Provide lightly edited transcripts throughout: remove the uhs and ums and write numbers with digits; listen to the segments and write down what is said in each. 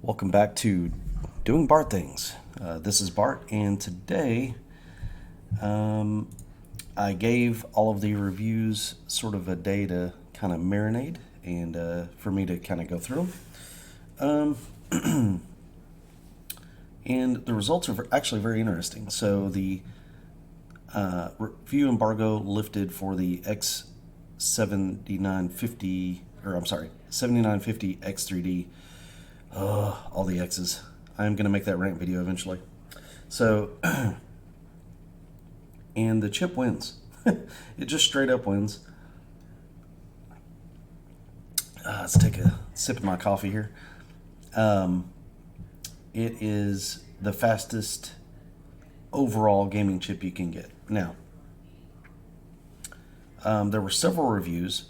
Welcome back to Doing Bart Things. This is Bart, and today I gave all of the reviews sort of a day to kind of marinate and for me to kind of go through them. And the results are actually very interesting. So the review embargo lifted for the X7950, or I'm sorry, 7950 X3D. All the X's. I'm going to make that rant video eventually. So, and the chip wins. It just straight up wins. Let's take a sip of my coffee here. It is the fastest overall gaming chip you can get. Now, there were several reviews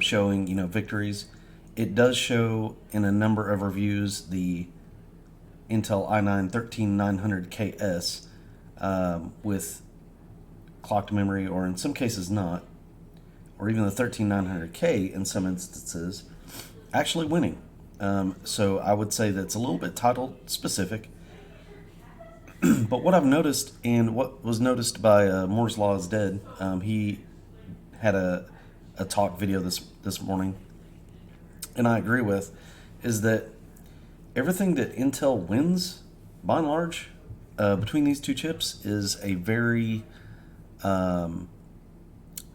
showing, victories. It does show in a number of reviews the Intel i9 13900KS with clocked memory, or in some cases not, or even the 13900K in some instances, actually winning. So I would say that's a little bit title specific. But what I've noticed, and what was noticed by Moore's Law is Dead, he had a talk video this morning, and I agree with, is that everything that Intel wins, by and large, between these two chips, is a very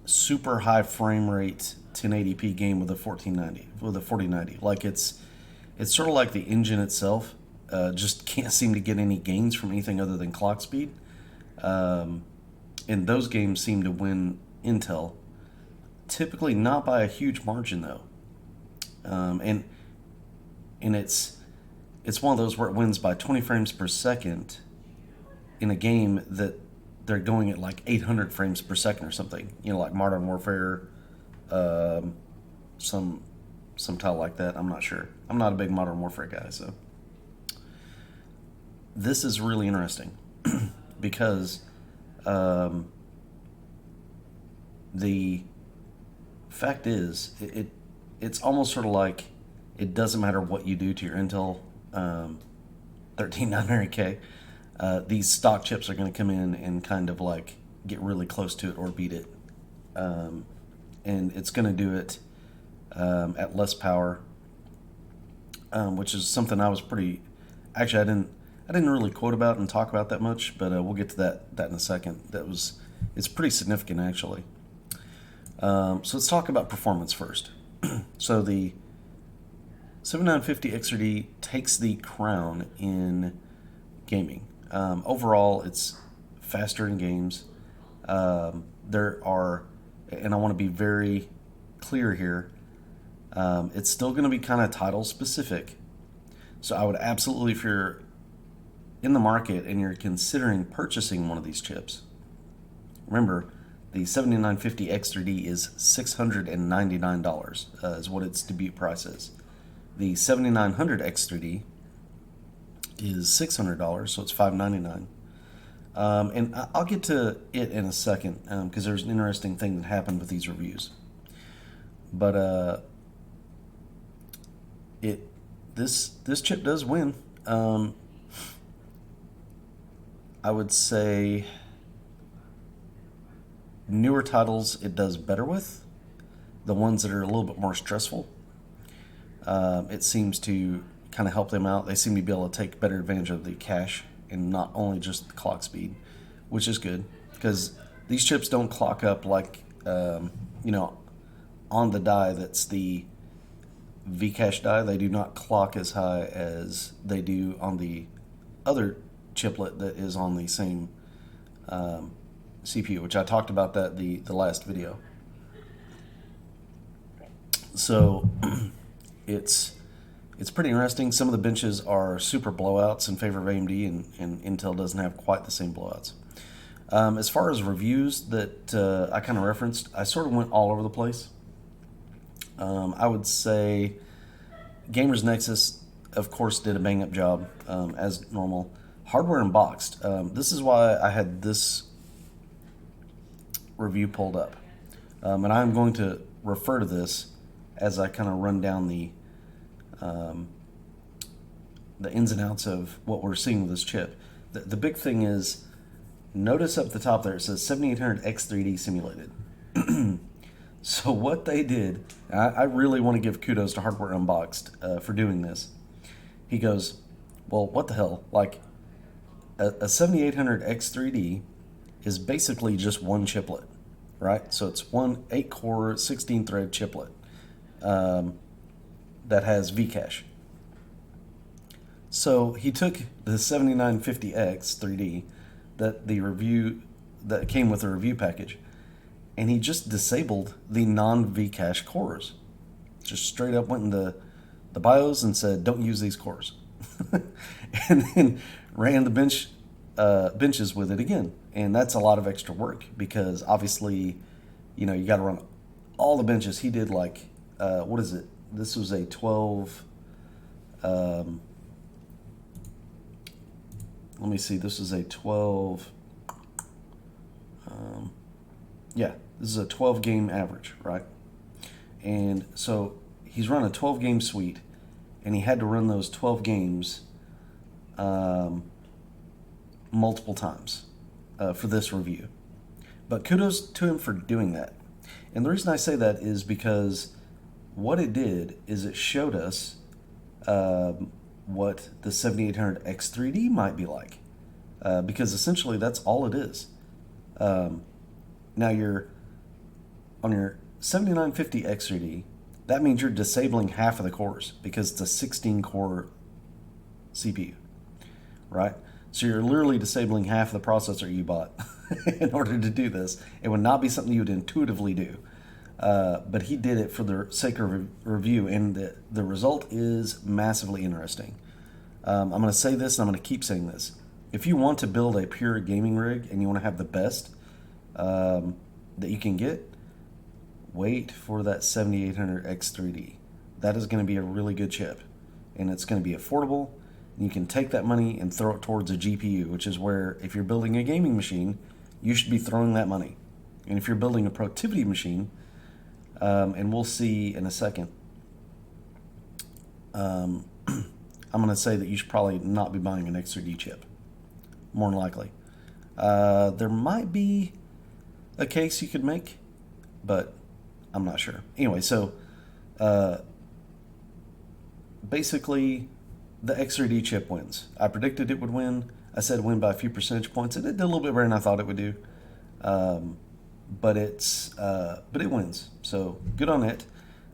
super high frame rate 1080p game with a 4090. Like it's sort of like the engine itself just can't seem to get any gains from anything other than clock speed. And those games seem to win Intel. Typically not by a huge margin though. And it's one of those where it wins by 20 frames per second in a game that they're going at like 800 frames per second or something. Like Modern Warfare, some title like that. I'm not sure. I'm not a big Modern Warfare guy, so this is really interesting because the fact is it's almost sort of like it doesn't matter what you do to your Intel 13900K. These stock chips are going to come in and kind of like get really close to it or beat it. And it's going to do it at less power, which is something I was pretty... Actually, I didn't really quote about and talk about that much, but we'll get to that in a second. It's pretty significant, actually. So let's talk about performance first. So the 7950 X3D takes the crown in gaming. Overall, it's faster in games. There are, and I want to be very clear here, it's still going to be kind of title specific. So I would absolutely, if you're in the market and you're considering purchasing one of these chips, remember, the 7950 X3D is $699 is what its debut price is. The 7900 X3D is $600, so it's $599. And I'll get to it in a second because there's an interesting thing that happened with these reviews. But this chip does win. I would say newer titles it does better with. The ones that are a little bit more stressful, it seems to kind of help them out. They seem to be able to take better advantage of the cache and not only just the clock speed, which is good because these chips don't clock up like on the die that's the Vcache die. They do not clock as high as they do on the other chiplet that is on the same CPU, which I talked about that the last video. So it's pretty interesting. Some of the benches are super blowouts in favor of AMD, and Intel doesn't have quite the same blowouts. As far as reviews that I kind of referenced, I sort of went all over the place. I would say Gamers Nexus, of course, did a bang-up job, as normal. Hardware Unboxed. This is why I had this review pulled up. And I'm going to refer to this as I kind of run down the the ins and outs of what we're seeing with this chip. The big thing is, notice up the top there it says 7800 X3D simulated. So what they did, I really want to give kudos to Hardware Unboxed for doing this. He goes, well, what the hell? Like, a 7800 X3D is basically just one chiplet, right? So it's one 8-core, 16-thread chiplet that has Vcache. So he took the 7950X 3D that came with the review package, and he just disabled the non-Vcache cores. Just straight up went into the BIOS and said, don't use these cores. And then ran the benches with it again. And that's a lot of extra work because obviously, you got to run all the benches. He did like, what is it? This was a 12, let me see, this is a 12, yeah, this is a 12 game average, right? And so he's run a 12 game suite, and he had to run those 12 games multiple times for this review. But kudos to him for doing that. And the reason I say that is because what it did is it showed us what the 7800 X3D might be like. Because essentially that's all it is. Now on your 7950 X3D, that means you're disabling half of the cores because it's a 16-core CPU, right? So you're literally disabling half the processor you bought in order to do this. It would not be something you would intuitively do. But he did it for the sake of review, and the result is massively interesting. I'm going to say this, and I'm going to keep saying this. If you want to build a pure gaming rig and you want to have the best that you can get, wait for that 7800 X3D. That is going to be a really good chip, and it's going to be affordable. You can take that money and throw it towards a GPU, which is where, if you're building a gaming machine, you should be throwing that money. And if you're building a productivity machine, and we'll see in a second, I'm going to say that you should probably not be buying an X3D chip, more than likely. There might be a case you could make, but I'm not sure. Anyway, so basically the X3D chip wins. I predicted it would win. I said win by a few percentage points, and it did a little bit better than I thought it would do. But it wins. So good on it.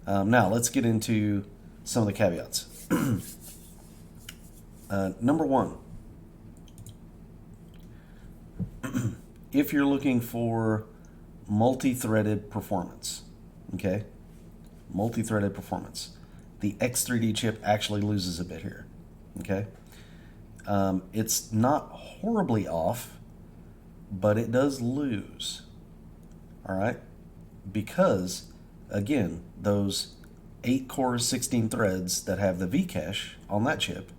Now let's get into some of the caveats. Number one, if you're looking for multi-threaded performance, okay, multi-threaded performance, the X3D chip actually loses a bit here, okay. It's not horribly off, but it does lose, all right, because, again, those 8 cores, 16 threads that have the Vcache on that chip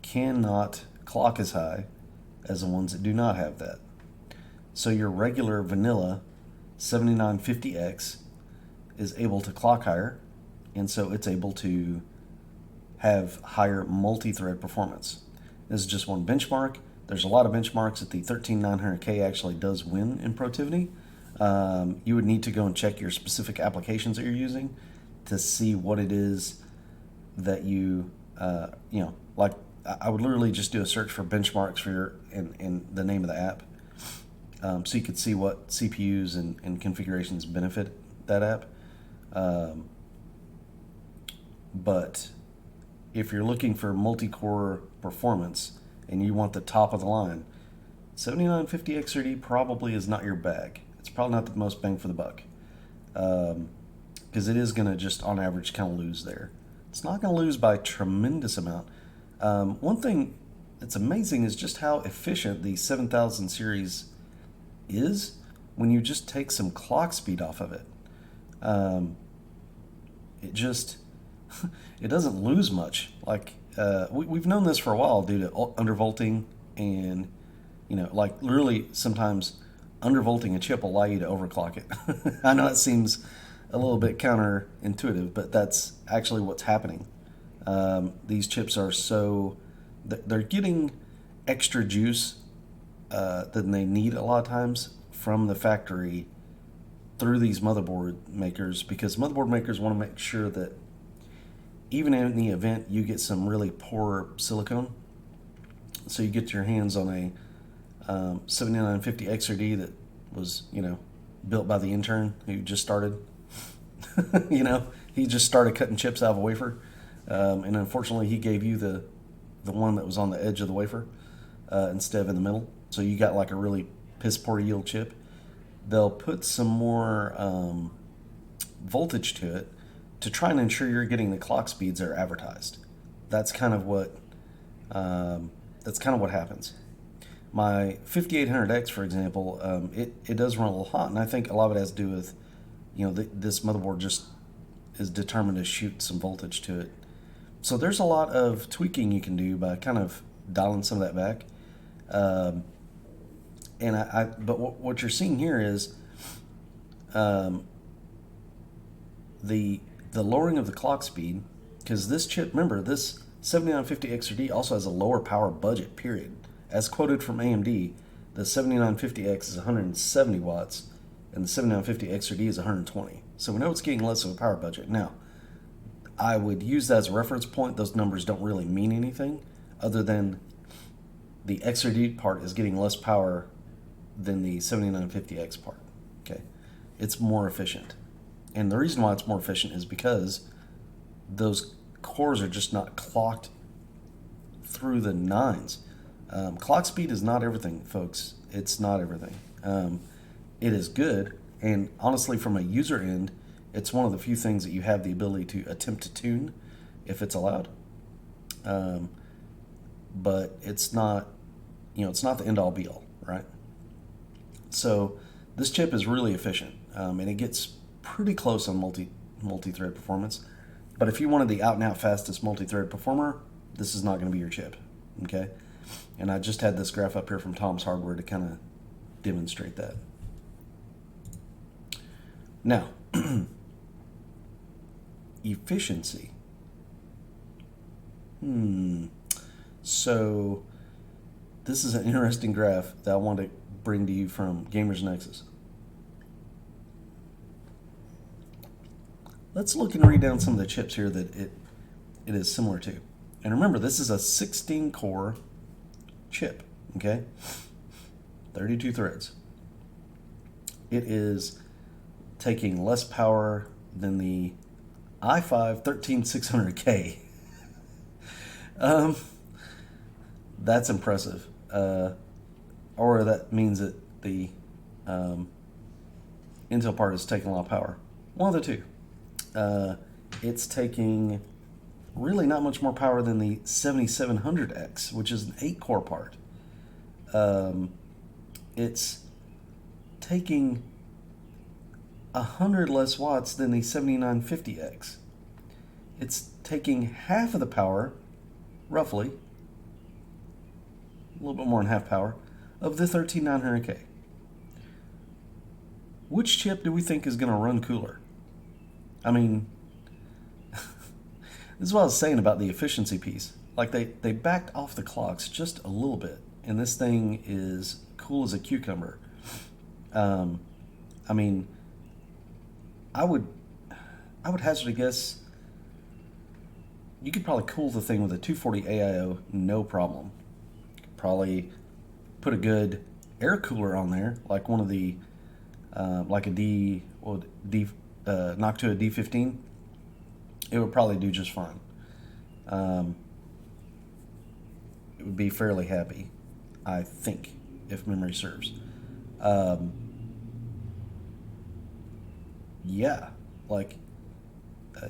cannot clock as high as the ones that do not have that. So your regular vanilla 7950X is able to clock higher, and so it's able to have higher multi-thread performance. This is just one benchmark. There's a lot of benchmarks that the 13900K actually does win in productivity. You would need to go and check your specific applications that you're using to see what it is that like I would literally just do a search for benchmarks for your in the name of the app, so you could see what CPUs and configurations benefit that app. But if you're looking for multi-core performance and you want the top of the line, 7950 X3D probably is not your bag. It's probably not the most bang for the buck, because it is going to just on average kind of lose there. It's not going to lose by a tremendous amount. One thing that's amazing is just how efficient the 7000 series is when you just take some clock speed off of it. It just it doesn't lose much. Like we've known this for a while due to undervolting, and like literally sometimes undervolting a chip will allow you to overclock it. I know it seems a little bit counterintuitive, but that's actually what's happening. These chips are they're getting extra juice than they need a lot of times from the factory through these motherboard makers, because motherboard makers want to make sure that even in the event you get some really poor silicone, so you get your hands on a 7950 XRD that was, built by the intern who just started. He just started cutting chips out of a wafer, and unfortunately, he gave you the one that was on the edge of the wafer instead of in the middle. So you got like a really piss poor yield chip. They'll put some more voltage to it to try and ensure you're getting the clock speeds that are advertised. That's kind of what happens. My 5800X, for example, it does run a little hot, and I think a lot of it has to do with, this motherboard just is determined to shoot some voltage to it. So there's a lot of tweaking you can do by kind of dialing some of that back. But what you're seeing here is the lowering of the clock speed, because this chip, remember, this 7950 XRD also has a lower power budget, period. As quoted from AMD, the 7950X is 170 watts, and the 7950 XRD is 120. So we know it's getting less of a power budget. Now, I would use that as a reference point. Those numbers don't really mean anything other than the XRD part is getting less power than the 7950X part. Okay, it's more efficient. And the reason why it's more efficient is because those cores are just not clocked through the nines. Clock speed is not everything, folks. It's not everything. It is good, and honestly, from a user end, it's one of the few things that you have the ability to attempt to tune if it's allowed. But it's not, it's not the end all be all, right? So this chip is really efficient, and it gets pretty close on multi-thread performance. But if you wanted the out and out fastest multi-thread performer, this is not going to be your chip, okay? And I just had this graph up here from Tom's Hardware to kind of demonstrate that. Now, efficiency. So this is an interesting graph that I want to bring to you from Gamers Nexus. Let's look and read down some of the chips here that it is similar to. And remember, this is a 16-core chip, okay? 32 threads. It is taking less power than the i5 13600K. That's impressive. Or that means that the Intel part is taking a lot of power. One of the two. It's taking really not much more power than the 7700X, which is an 8-core part. It's taking 100 less watts than the 7950X. It's taking half of the power, roughly, a little bit more than half power, of the 13900K. Which chip do we think is going to run cooler? I mean, this is what I was saying about the efficiency piece. Like they backed off the clocks just a little bit, and this thing is cool as a cucumber. I mean, I would hazard a guess you could probably cool the thing with a 240 AIO, no problem. Probably put a good air cooler on there, like one of the like a Noctua D15. It would probably do just fine. It would be fairly happy, I think, if memory serves. Yeah, like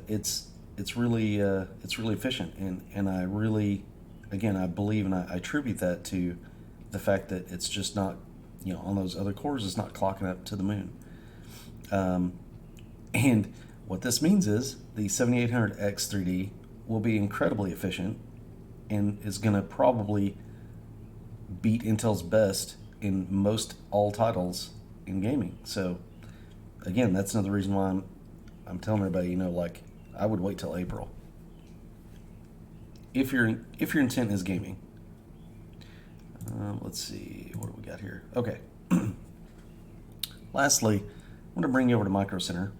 it's really efficient, and I really, again, I believe and I attribute that to the fact that it's just not, on those other cores, it's not clocking up to the moon. And what this means is the 7800X 3D will be incredibly efficient and is going to probably beat Intel's best in most all titles in gaming. So again, that's another reason why I'm telling everybody, like, I would wait till April. if your intent is gaming. Let's see, what do we got here? Okay. Lastly, I'm going to bring you over to Micro Center.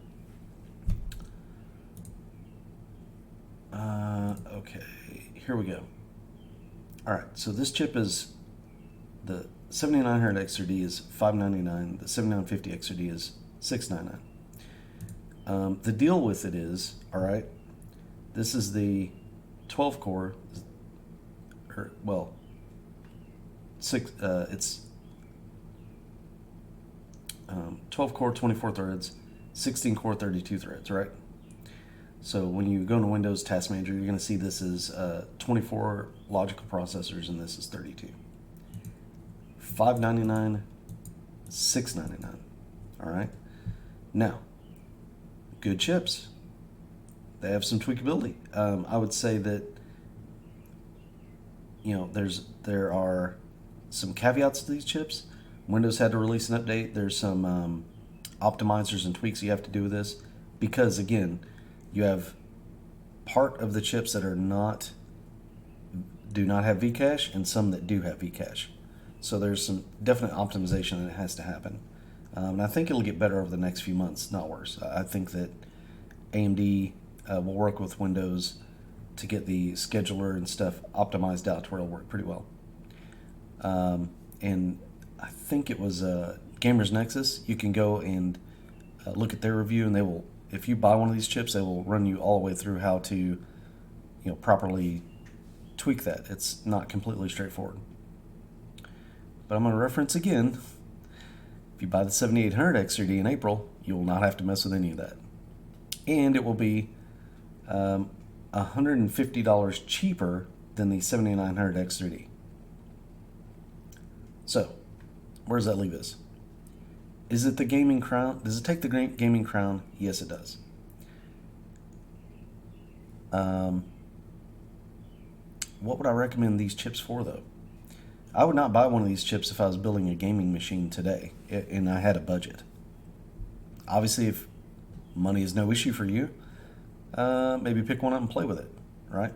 Okay, here we go. All right, so this chip is the 7900 XRD is $599. The 7950 XRD is $699. The deal with it is, all right, this is the 12 core, it's 12 core, 24 threads, 16 core, 32 threads, right? So when you go into Windows Task Manager, you're going to see this is 24 logical processors, and this is 32. $599, $699. All right. Now, good chips. They have some tweakability. I would say that, you know, there are some caveats to these chips. Windows had to release an update. There's some optimizers and tweaks you have to do with this because, again, you have part of the chips that do not have Vcache and some that do have Vcache. So there's some definite optimization that has to happen. And I think it'll get better over the next few months, not worse. I think that AMD will work with Windows to get the scheduler and stuff optimized out to where it'll work pretty well. And I think it was Gamers Nexus. You can go and look at their review, and they will, if you buy one of these chips, they will run you all the way through how to, you know, properly tweak that. It's not completely straightforward. But I'm going to reference again, if you buy the 7800 XRD in April, you will not have to mess with any of that. And it will be $150 cheaper than the 7900 XRD. So, where does that leave us? Is it the gaming crown? Does it take the gaming crown? Yes, it does. What would I recommend these chips for, though? I would not buy one of these chips if I was building a gaming machine today and I had a budget. Obviously, if money is no issue for you, maybe pick one up and play with it, right?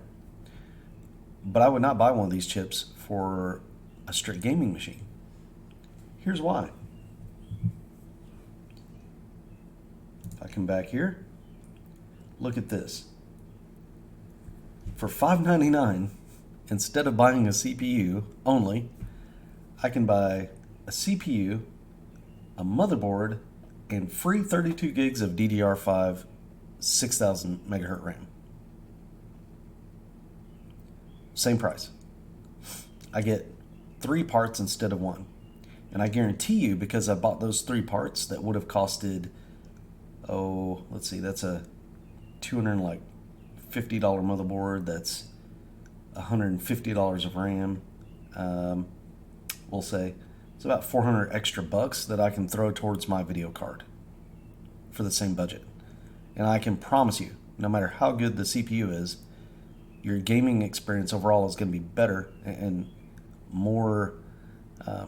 But I would not buy one of these chips for a straight gaming machine. Here's why. If I come back here, look at this. For $599, instead of buying a CPU only, I can buy a CPU, a motherboard, and free 32 gigs of DDR5 6000 megahertz RAM. Same price. I get 3 parts instead of 1. And I guarantee you, because I bought those 3 parts that would have costed, let's see, that's a $250 motherboard, that's $150 of RAM, we'll say. It's about 400 extra bucks that I can throw towards my video card for the same budget. And I can promise you, no matter how good the CPU is, your gaming experience overall is going to be better and more.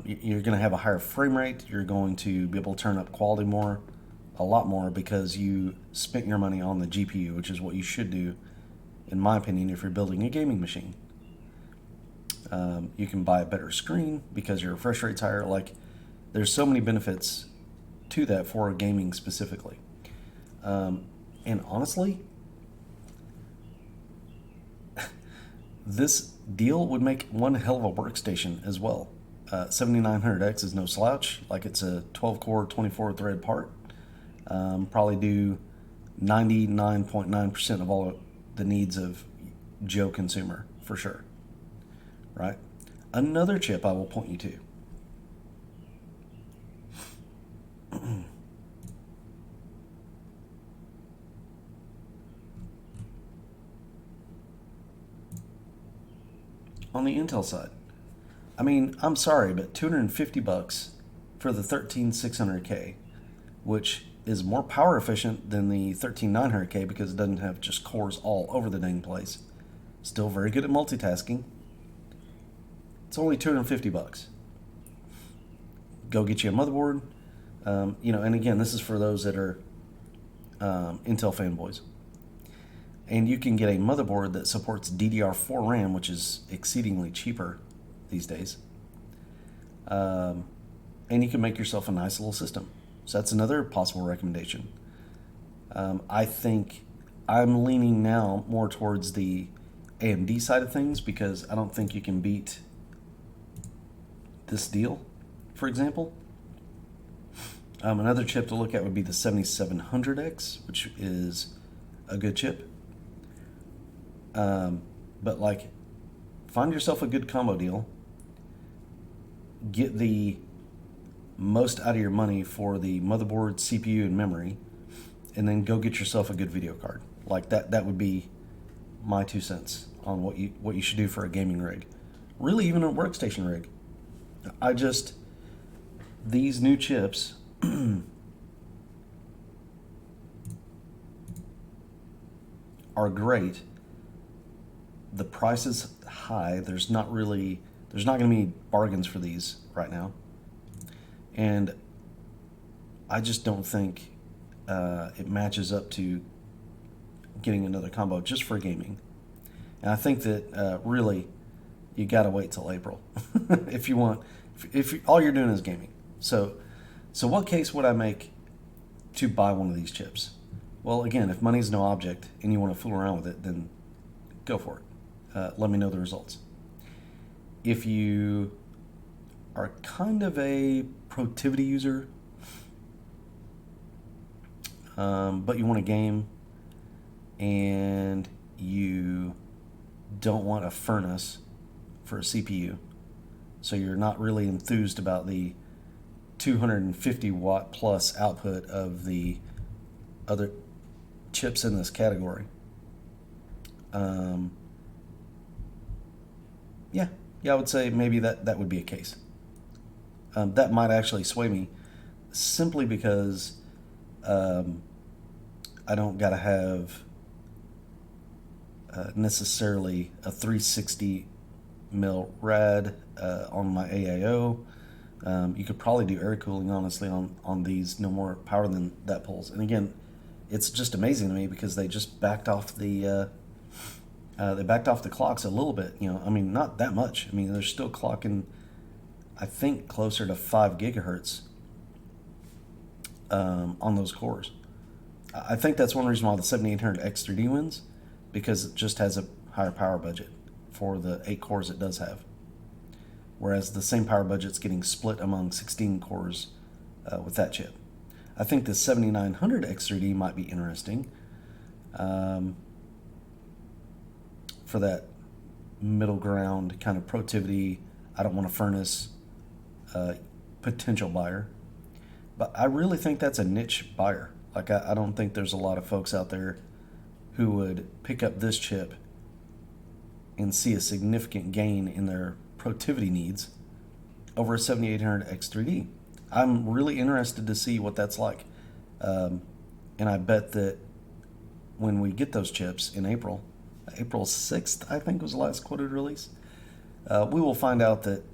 You're going to have a higher frame rate. You're going to be able to turn up quality a lot more, because you spent your money on the GPU, which is what you should do, in my opinion, if you're building a gaming machine. You can buy a better screen because your refresh rate's higher. Like, there's so many benefits to that for gaming specifically. And honestly, this deal would make one hell of a workstation as well. 7900X is no slouch. Like, it's a 12-core, 24-thread part. Probably do 99.9% of all the needs of Joe consumer, for sure. Right? Another chip I will point you to. On the Intel side, I mean, I'm sorry, but $250 for the 13600K, which is more power efficient than the 13900K because it doesn't have just cores all over the dang place. Still very good at multitasking. It's only $250. Go get you a motherboard. And again, this is for those that are Intel fanboys. And you can get a motherboard that supports DDR4 RAM, which is exceedingly cheaper these days. And you can make yourself a nice little system. So that's another possible recommendation. I think I'm leaning now more towards the AMD side of things because I don't think you can beat this deal, for example. Another chip to look at would be the 7700X, which is a good chip. But like, find yourself a good combo deal. Get the most out of your money for the motherboard, CPU, and memory, and then go get yourself a good video card. Like that would be my 2 cents on what you should do for a gaming rig. Really, even a workstation rig. These new chips are great. The price is high. There's not going to be bargains for these right now. And I just don't think it matches up to getting another combo just for gaming. And I think that really you got to wait till April if you want. If all you're doing is gaming. So what case would I make to buy one of these chips? Well, again, if money's no object and you want to fool around with it, then go for it. Let me know the results. If you are kind of a productivity user, but you want a game and you don't want a furnace for a CPU, so you're not really enthused about the 250 watt plus output of the other chips in this category. Yeah, I would say maybe that would be a case. That might actually sway me, simply because I don't gotta have necessarily a 360 mil rad on my AIO. You could probably do air cooling, honestly, on these. No more power than that pulls. And again, it's just amazing to me because they just backed off the clocks a little bit. I mean, not that much. I mean, they're still clocking, I think, closer to 5 gigahertz on those cores. I think that's one reason why the 7800X3D wins, because it just has a higher power budget for the 8 cores it does have. Whereas the same power budget's getting split among 16 cores with that chip. I think the 7900X3D might be interesting for that middle ground kind of productivity, I don't want a furnace potential buyer. But I really think that's a niche buyer. Like, I don't think there's a lot of folks out there who would pick up this chip and see a significant gain in their productivity needs over a 7800X3D. I'm really interested to see what that's like. And I bet that when we get those chips in April 6th, I think was the last quoted release, we will find out that,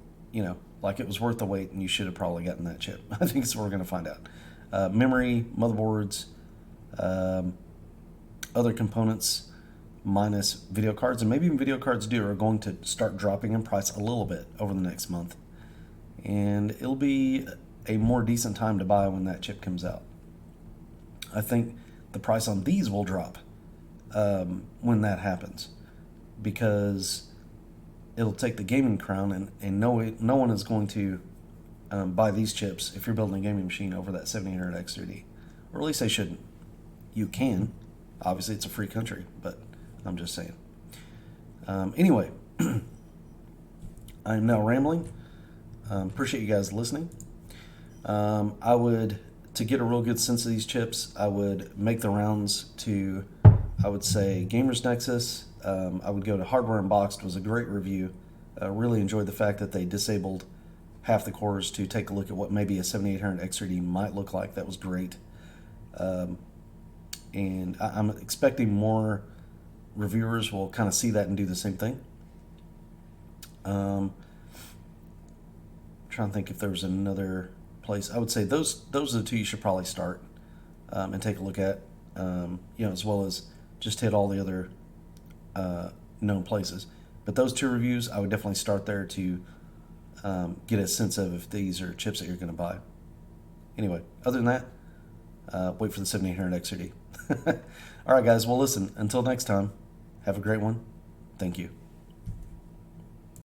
like, it was worth the wait and you should have probably gotten that chip. I think that's what we're going to find out. Memory, motherboards, other components, minus video cards, and maybe even video cards are going to start dropping in price a little bit over the next month. And it'll be a more decent time to buy when that chip comes out. I think the price on these will drop when that happens, because it'll take the gaming crown, and no one is going to buy these chips if you're building a gaming machine over that 7800X3D. Or at least they shouldn't. You can. Obviously, it's a free country, but I'm just saying. Anyway, I'm now rambling. Appreciate you guys listening. To get a real good sense of these chips, I would make the rounds to, I would say, Gamers Nexus. I would go to Hardware Unboxed. It was a great review. Really enjoyed the fact that they disabled half the cores to take a look at what maybe a 7800X3D might look like. That was great. And I'm expecting more reviewers will kind of see that and do the same thing. Trying to think if there was another place. I would say those are the two you should probably start and take a look at, as well as just hit all the other known places. But those two reviews, I would definitely start there to get a sense of if these are chips that you're going to buy. Anyway, other than that, wait for the 7800 XRD. All right, guys. Well, listen, until next time, have a great one. Thank you.